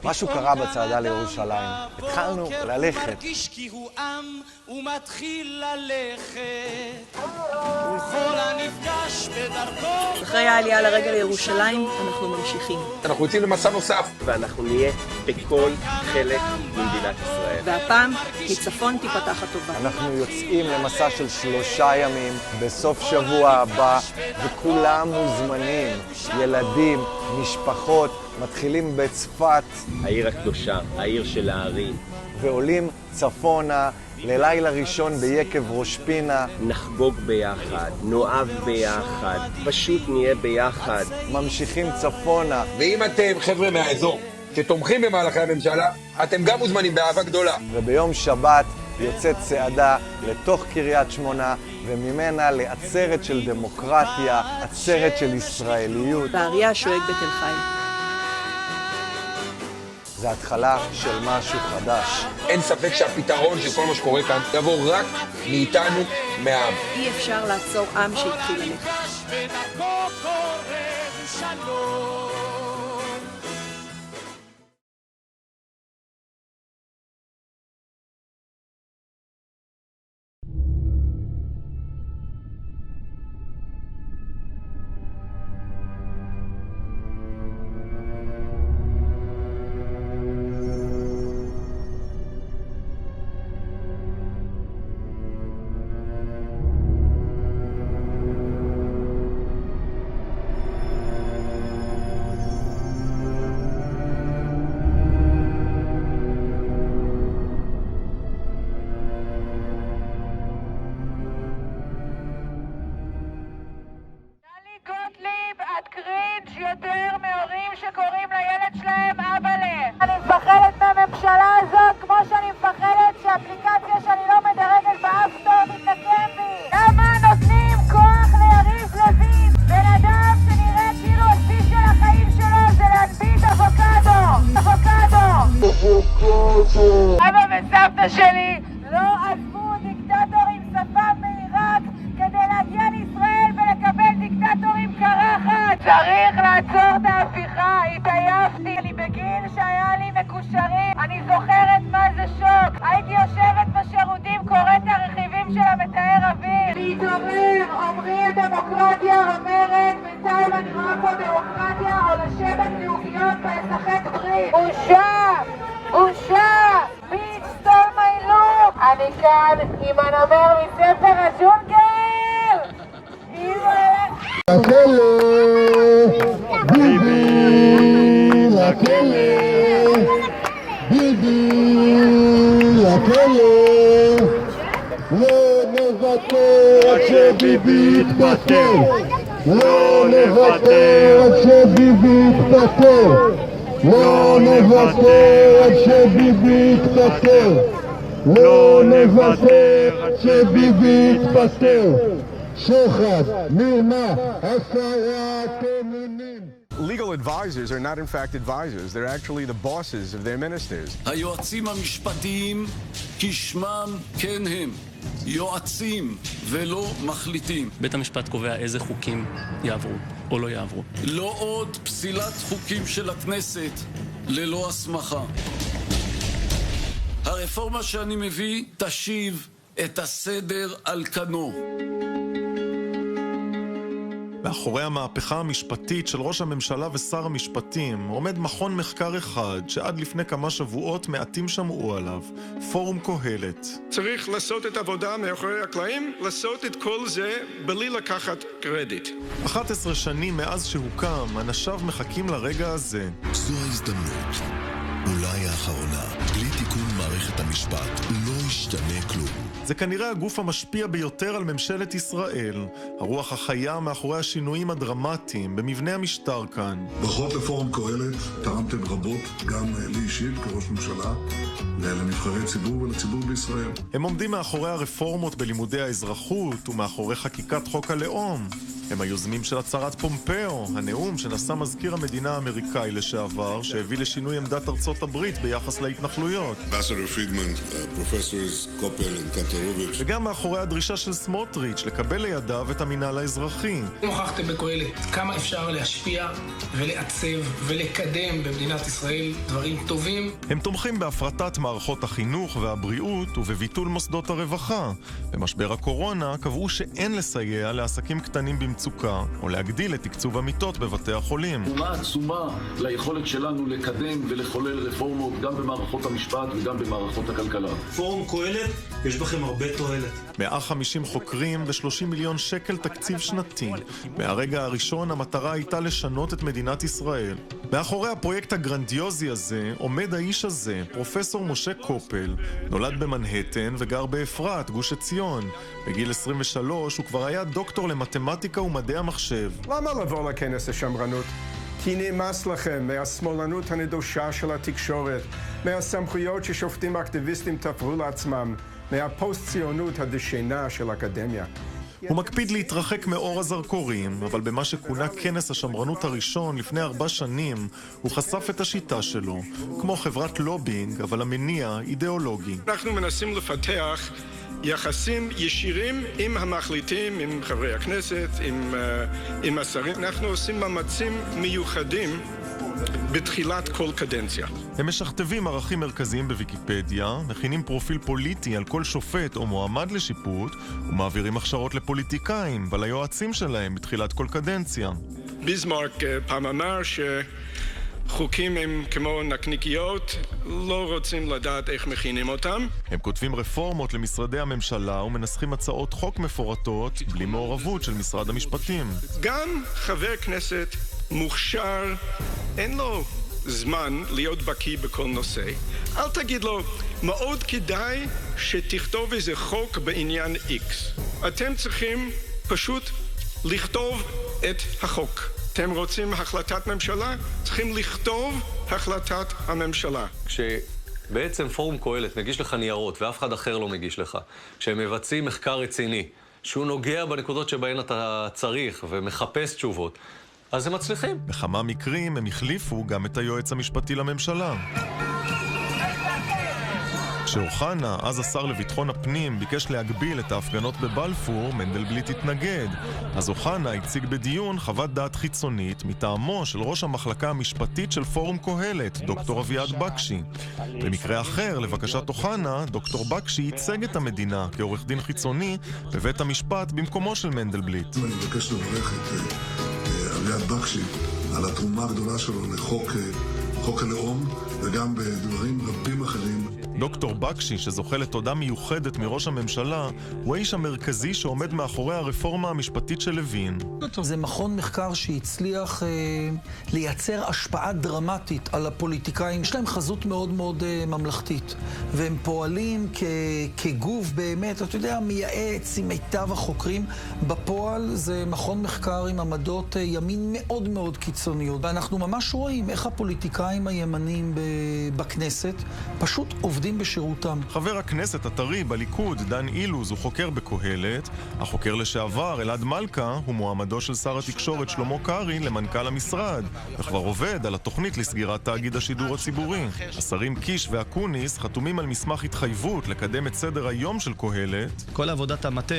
משהו קרה בצעדה לירושלים. התחלנו ללכת. מרגיש כי הוא עם ומתחיל ללכת ולכל הנפגש בדרכו. אחרי העלייה לרגל לירושלים אנחנו ממשיכים. אנחנו יוצאים למסע נוסף ואנחנו נהיה בכל חלק ממדינת ישראל. והפעם מצפון תיפתח הטובה. אנחנו יוצאים למסע של 3 ימים בסוף שבוע הבא, וכולם מוזמנים, ילדים, משפחות, מתחילים בצפת, העיר הקדושה, העיר של הערים. ועולים צפונה ללילה ראשון ביקב ראש פינה. נחגוג ביחד, נואב ביחד, פשוט נהיה ביחד. ממשיכים צפונה. ואם אתם חבר'ה מהאזור שתומכים במהלכי הממשלה, אתם גם מוזמנים באהבה גדולה. וביום שבת יוצאת צעדה לתוך קריית שמונה, וממנה לעצרת של דמוקרטיה, עצרת של ישראליות. באריה השואג בתל חי. זה התחלה של משהו חדש. אין ספק שהפתרון של כל מה שקורה כאן יבוא רק מאיתנו, מהעם. אי אפשר לעצור עם שהתחיל ללכת. בדרכו קורא שלום. את קרינג' יותר מהורים שקוראים לילד שלהם אבאלה. אני מפחדת מהממשלה הזאת כמו שאני מפחדת שהאפליקציה שאני לא מדרגת באפסטור תתנקם בי. למה נותנים כוח ליריב לוין? בן אדם שנראה כאילו השיא של החיים שלו זה להנביט אבוקדו. אבא וסבתא שלי לא עזבו דיקטטור עם שפם מעיראק כדי להגיע לישראל ולקבל דיקטטורים קרחת. צריך לעצור את ההפיכה, התעייפתי. אני בגיל שהיה לי מקושרים, אני זוכרת מה זה שוק. הייתי יושבת בשירותים, קוראת הרכיבים של המתאר אוויר. להתעורר, אומרים דמוקרטיה אומרת, בינתיים אני רואה פה דמוקרטיה או לשבת לעוגיות ולשחק ברית. בושה! ביץ' סטול מי לוק! אני כאן עם הנמר מספר הג'ונגל! ביבי לכלא, לא נוותר עד שביבי יתפטר, לא נוותר עד שביבי יתפטר, לא נוותר עד שביבי יתפטר, לא נוותר עד שביבי יתפטר. שוחד, מרמה, הפרת אמונים. Legal advisors are not in fact advisors, they're actually the bosses of their ministers. היועצים המשפטיים כשמם כן הם, יועצים ולא מחליטים. בית המשפט קובע איזה חוקים יעברו או לא יעברו. לא עוד פסילת חוקים של הכנסת ללא הסמכה. הרפורמה שאני מביא תשיב את הסדר על כנו. מאחורי המהפכה המשפטית של ראש הממשלה ושר המשפטים עומד מכון מחקר אחד שעד לפני כמה שבועות מעטים שמעו עליו, פורום קהלת. צריך לעשות את העבודה מאחורי הקלעים, לעשות את כל זה בלי לקחת קרדיט. 11 שנים מאז שהוקם, אנשיו מחכים לרגע הזה. זו ההזדמנות, אולי האחרונה. בלי תיקון מערכת המשפט לא ישתנה כלום. זה כנראה הגוף המשפיע ביותר על ממשלת ישראל, הרוח החיה מאחורי השינויים הדרמטיים במבנה המשטר כאן. ברכות לפורום קהלת, תרמתם רבות, גם לי אישית כראש ממשלה, לנבחרי ציבור ולציבור בישראל. הם עומדים מאחורי הרפורמות בלימודי האזרחות ומאחורי חקיקת חוק הלאום. הם היוזמים של הצהרת פומפאו, הנאום שנשא מזכיר המדינה האמריקאי לשעבר, שהביא לשינוי עמדת ארצות הברית ביחס להתנחלויות. וגם מאחורי הדרישה של סמוטריץ' לקבל לידיו את המינהל האזרחי. הוכחתם בקהלת כמה אפשר להשפיע ולעצב ולקדם במדינת ישראל דברים טובים. הם תומכים בהפרטת מערכות החינוך והבריאות ובביטול מוסדות הרווחה. במשבר הקורונה קבעו שאין לסייע לעסקים קטנים במצוקה או להגדיל את תקצוב המיטות בבתי החולים. תרומה עצומה ליכולת שלנו לקדם ולחולל רפורמות גם במערכות המשפט וגם במערכות הכלכלה. פורום קהלת, יש בכם הרבה תועלת. 150 חוקרים ו30 מיליון שקל תקציב שנתי. מהרגע הראשון המטרה הייתה לשנות את מדינת ישראל. מאחורי הפרויקט הגרנדיוזי הזה עומד האיש הזה, פרופסור משה קופל. נולד במנהטן וגר באפרת, גוש עציון. בגיל 23 הוא כבר היה דוקטור למתמטיקה ומדעי המחשב. למה לבוא לכנס השמרנות? כי נמאס לכם מהשמאלנות הנדושה של התקשורת, מהסמכויות ששופטים אקטיביסטים תפרו לעצמם, מהפוסט-ציונות הדשנה של האקדמיה. הוא מקפיד להתרחק מאור הזרקורים, אבל במה שכונה כנס השמרנות הראשון לפני 4 שנים, הוא חשף את השיטה שלו, כמו חברת לובינג, אבל המניע אידיאולוגי. אנחנו מנסים לפתח יחסים ישירים עם המחליטים, עם חברי הכנסת, עם השרים. אנחנו עושים מאמצים מיוחדים בתחילת כל קדנציה. הם משכתבים ערכים מרכזיים בוויקיפדיה, מכינים פרופיל פוליטי על כל שופט או מועמד לשיפוט, ומעבירים הכשרות לפוליטיקאים וליועצים שלהם בתחילת כל קדנציה. ביסמרק פעם אמר חוקים הם כמו נקניקיות, לא רוצים לדעת איך מכינים אותם. הם כותבים רפורמות למשרדי הממשלה ומנסחים הצעות חוק מפורטות בלי מעורבות של משרד המשפטים. גם חבר כנסת מוכשר, אין לו זמן להיות בקיא בכל נושא. אל תגיד לו, מאוד כדאי שתכתוב איזה חוק בעניין X. אתם צריכים פשוט לכתוב את החוק. אתם רוצים החלטת ממשלה? צריכים לכתוב החלטת הממשלה. כשבעצם פורום קהלת מגיש לך ניירות ואף אחד אחר לא מגיש לך, כשהם מבצעים מחקר רציני, שהוא נוגע בנקודות שבהן אתה צריך ומחפש תשובות, אז הם מצליחים. בכמה מקרים הם החליפו גם את היועץ המשפטי לממשלה. כשאוחנה, אז השר לביטחון הפנים, ביקש להגביל את ההפגנות בבלפור, מנדלבליט התנגד. אז אוחנה הציג בדיון חוות דעת חיצונית מטעמו של ראש המחלקה המשפטית של פורום קהלת, דוקטור אביעד בקשי. במקרה אחר, לבקשת אוחנה, דוקטור בקשי ייצג את המדינה כעורך דין חיצוני בבית המשפט במקומו של מנדלבליט. אני מבקש לברך את אביעד בקשי על התרומה הגדולה שלו לחוק הלאום וגם בדברים רבים אחרים. דוקטור בקשי, שזוכה לתודה מיוחדת מראש הממשלה, הוא האיש המרכזי שעומד מאחורי הרפורמה המשפטית של לוין. זה מכון מחקר שהצליח לייצר השפעה דרמטית על הפוליטיקאים. יש להם חזות מאוד מאוד ממלכתית, והם פועלים כגוף באמת, אתה יודע, מייעץ עם מיטב החוקרים. בפועל זה מכון מחקר עם עמדות ימין מאוד מאוד קיצוניות, ואנחנו ממש רואים איך הפוליטיקאים הימנים בכנסת פשוט עובדים בשירותם. חבר הכנסת הטרי בליכוד, דן אילוז, הוא חוקר בקהלת. החוקר לשעבר, אלעד מלכה, הוא מועמדו של שר התקשורת שלמה קרעי למנכ"ל המשרד, וכבר עובד על התוכנית לסגירת תאגיד השידור הציבורי. השרים קיש ואקוניס חתומים על מסמך התחייבות לקדם את סדר היום של קהלת. כל עבודת המטה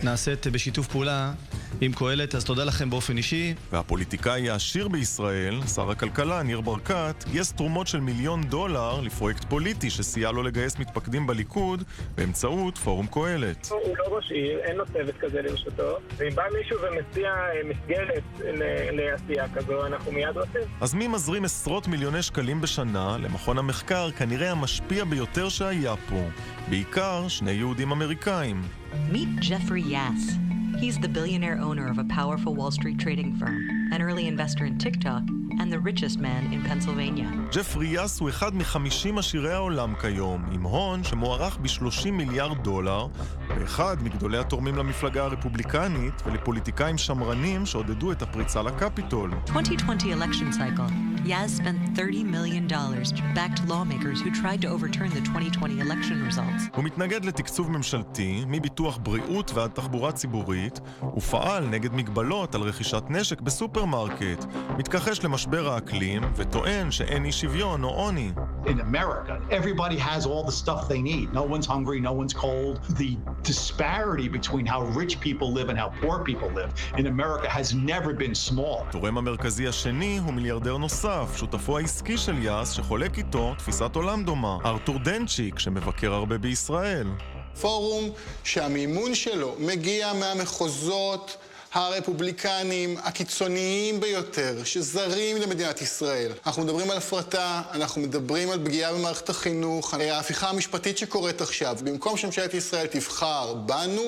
נעשית בשיתוף פעולה עם קהלת, אז תודה לכם באופן אישי. והפוליטיקאי העשיר בישראל, שר הכלכלה ניר ברקת, גייס תרומות של $1,000,000 לפרויקט פוליטי שסייע לו לגייס מתפקדים בליכוד באמצעות פורום קהלת. הוא לא ראש עיר, אין לו צוות כזה לרשותו, ואם בא מישהו ומציע מסגרת לעשייה כזו, אנחנו מיד עושים. אז מי מזרים עשרות מיליוני שקלים בשנה למכון המחקר כנראה המשפיע ביותר שהיה פה? בעיקר 2 יהודים אמריקאים. Meet Jeffrey Yass. He's the billionaire owner of a powerful Wall Street trading firm, an early investor in TikTok, and the richest man in Pennsylvania. ג'פרי יאס הוא אחד מ-50 עשירי העולם כיום, עם הון שמוערך ב$30 מיליארד, ואחד מגדולי התורמים למפלגה הרפובליקנית ולפוליטיקאים שמרנים שעודדו את הפריצה לקפיטול. 2020 election cycle. Yaz spent $30 million to back lawmakers who tried to overturn the 2020 election results. הוא מתנגד לתקצוב ממשלתי, מביטוח בריאות ועד תחבורה ציבורית, ופעל נגד מגבלות על רכישת נשק בסופרמרקט, מתכחש למשבר האקלים וטוען שאין אי שוויון או עוני. In America, everybody has all the stuff they need. No one's hungry, no one's cold. The disparity between how rich people live and how poor people live in America has never been small. התורם המרכזי השני הוא מיליארדר נוסף, שותפו העסקי של יאס, שחולק איתו תפיסת עולם דומה, ארתור דנצ'יק, שמבקר הרבה בישראל. פורום שהמימון שלו מגיע מהמחוזות הרפובליקנים הקיצוניים ביותר, שזרים למדינת ישראל. אנחנו מדברים על הפרטה, אנחנו מדברים על פגיעה במערכת החינוך, ההפיכה המשפטית שקורית עכשיו. במקום שממשלת ישראל תבחר בנו,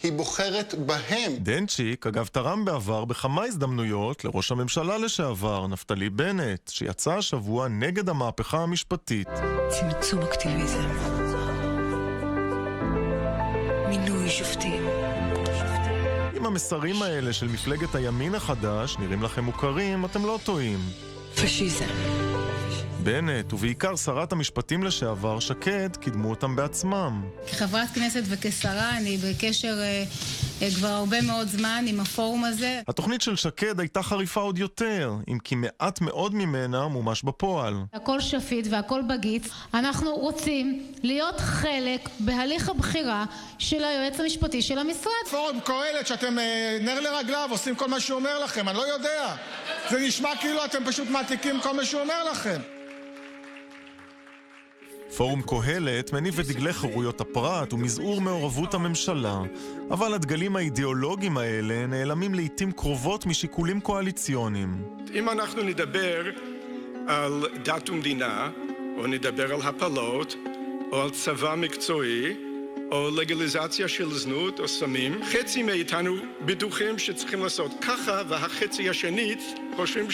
היא בוחרת בהם. דנצ'יק, אגב, תרם בעבר בכמה הזדמנויות לראש הממשלה לשעבר, נפתלי בנט, שיצא השבוע נגד המהפכה המשפטית. צמצום אקטיביזם. מינוי שופטים. אם המסרים האלה של מפלגת הימין החדש נראים לכם מוכרים, אתם לא טועים. פשיזם. בנט, ובעיקר שרת המשפטים לשעבר, שקד, קידמו אותם בעצמם. כחברת כנסת וכשרה, אני בקשר כבר הרבה מאוד זמן עם הפורום הזה. התוכנית של שקד הייתה חריפה עוד יותר, אם כי מעט מאוד ממנה מומש בפועל. הכל שפיט והכל בגיץ. אנחנו רוצים להיות חלק בהליך הבחירה של היועץ המשפטי של המשרד. פורום קהלת שאתם נר לרגליו, עושים כל מה שהוא אומר לכם, אני לא יודע. זה נשמע כאילו אתם פשוט מעתיקים כל מה שהוא אומר לכם. פורום קהלת מניף את דגלי חירויות הפרט ומזעור מעורבות הממשלה, אבל הדגלים האידיאולוגיים האלה נעלמים לעתים קרובות משיקולים קואליציוניים. אם אנחנו נדבר על דת ומדינה, או נדבר על הפלות, או על צבא מקצועי, או לגליזציה של זנות או סמים, חצי מאיתנו בטוחים שצריכים לעשות ככה, והחצי השנית חושבים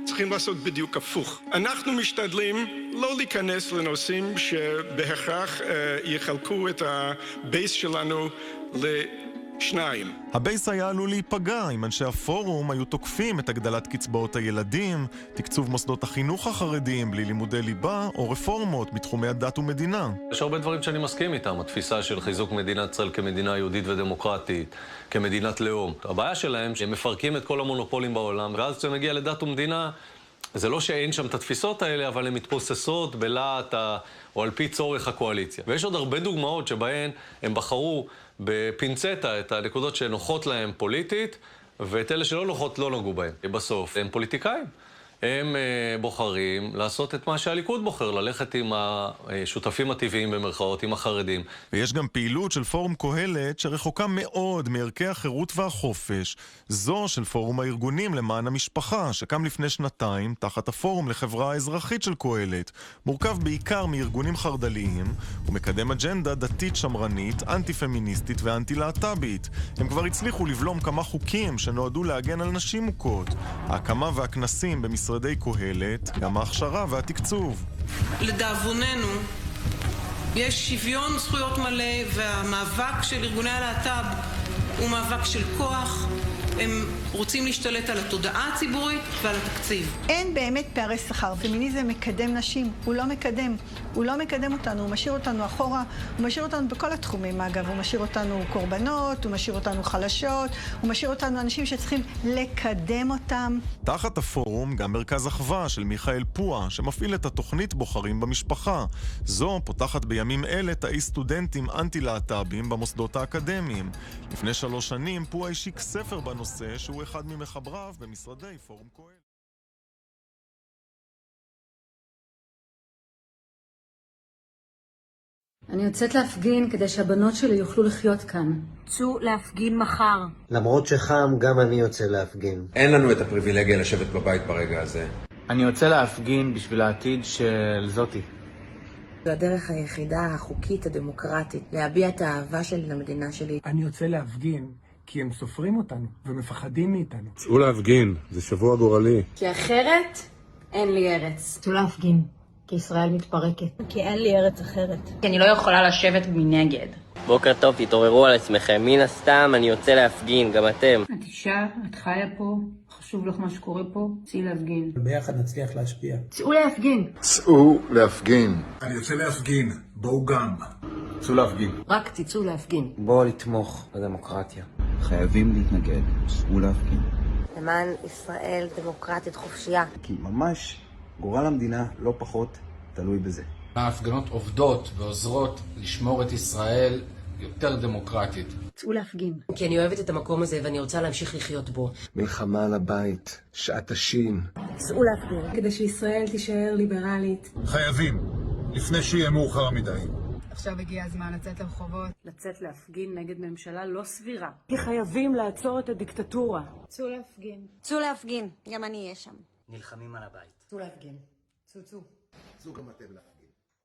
צריכים לעשות בדיוק הפוך. אנחנו משתדלים לא להיכנס לנושאים שבהכרח יחלקו את הבייס שלנו לשניים. הבייס היה עלול להיפגע אם אנשי הפורום היו תוקפים את הגדלת קצבאות הילדים, תקצוב מוסדות החינוך החרדיים בלי לימודי ליבה, או רפורמות בתחומי הדת ומדינה. יש הרבה דברים שאני מסכים איתם, התפיסה של חיזוק מדינת ישראל כמדינה יהודית ודמוקרטית, כמדינת לאום. הבעיה שלהם שהם מפרקים את כל המונופולים בעולם, ואז כשזה מגיע לדת ומדינה, זה לא שאין שם את התפיסות האלה, אבל הן מתפוססות בלהט או על פי צורך הקואליציה. ויש עוד הרבה דוגמאות שבהן הם בחרו בפינצטה את הנקודות שנוחות להם פוליטית, ואת אלה שלא נוחות לא נגעו בהם. בסוף הם פוליטיקאים. הם בוחרים לעשות את מה שהליכוד בוחר, ללכת עם השותפים הטבעיים במרכאות, עם החרדים. ויש גם פעילות של פורום קהלת שרחוקה מאוד מערכי החירות והחופש. זו של פורום הארגונים למען המשפחה, שקם לפני שנתיים תחת הפורום לחברה האזרחית של קהלת. מורכב בעיקר מארגונים חרדליים, ומקדם אג'נדה דתית שמרנית, אנטי-פמיניסטית ואנטי-להט"בית. הם כבר הצליחו לבלום כמה חוקים שנועדו להגן על נשים מוכות. ההקמה והכנסים במשרדי קהלת, גם ההכשרה והתקצוב. לדאבוננו, יש שוויון זכויות מלא, והמאבק של ארגוני הלהט"ב הוא מאבק של כוח. הם רוצים להשתלט על התודעה הציבורית ועל התקציב. אין באמת פערי שכר. פמיניזם מקדם נשים, הוא לא מקדם. הוא לא מקדם אותנו, הוא משאיר אותנו אחורה, הוא משאיר אותנו בכל התחומים, אגב. הוא משאיר אותנו קורבנות, הוא משאיר אותנו חלשות, הוא משאיר אותנו אנשים שצריכים לקדם אותם. תחת הפורום גם מרכז אחווה של מיכאל פועה, שמפעיל את התוכנית בוחרים במשפחה. זו פותחת בימים אלה תאי סטודנטים אנטי-להט"בים במוסדות האקדמיים. לפני 3 שנים פועה השיק ספר בנושא שהוא אחד ממחבריו במשרדי פורום קהלת. אני יוצאת להפגין כדי שהבנות שלי יוכלו לחיות כאן. צאו להפגין מחר. למרות שחם, גם אני יוצא להפגין. אין לנו את הפריבילגיה לשבת בבית ברגע הזה. אני יוצא להפגין בשביל העתיד של זאתי. זו הדרך היחידה, החוקית, הדמוקרטית, להביע את האהבה שלי למדינה שלי. אני יוצא להפגין כי הם סופרים אותנו ומפחדים מאיתנו. צאו להפגין, זה שבוע גורלי. כי אחרת אין לי ארץ. צאו להפגין. כי ישראל מתפרקת. כי אין לי ארץ אחרת. כי אני לא יכולה לשבת מנגד. בוקר טוב, תתעוררו על עצמכם. מן הסתם אני יוצא להפגין, גם אתם. את אישה, את חיה פה, חשוב לך מה שקורה פה, צאי להפגין. ביחד נצליח להשפיע. צאו להפגין. צאו להפגין. אני יוצא להפגין, בואו גם. צאו להפגין. רק תצאו להפגין. בואו לתמוך בדמוקרטיה. חייבים להתנגד. צאו להפגין. למען ישראל דמוקרטית חופשייה. כי ממש גורל המדינה לא פחות תלוי בזה. ההפגנות עובדות ועוזרות לשמור את ישראל יותר דמוקרטית. צאו להפגין. כי אני אוהבת את המקום הזה ואני רוצה להמשיך לחיות בו. מלחמה על הבית, שעת השין. צאו להפגין. כדי שישראל תישאר ליברלית. חייבים, לפני שיהיה מאוחר מדי. עכשיו הגיע הזמן לצאת לרחובות. לצאת להפגין נגד ממשלה לא סבירה. כי חייבים לעצור את הדיקטטורה. צאו להפגין. צאו להפגין, גם אני אהיה שם. נלחמים על הבית. צאו להפגין. צאו. צאו גם אתם להפגין.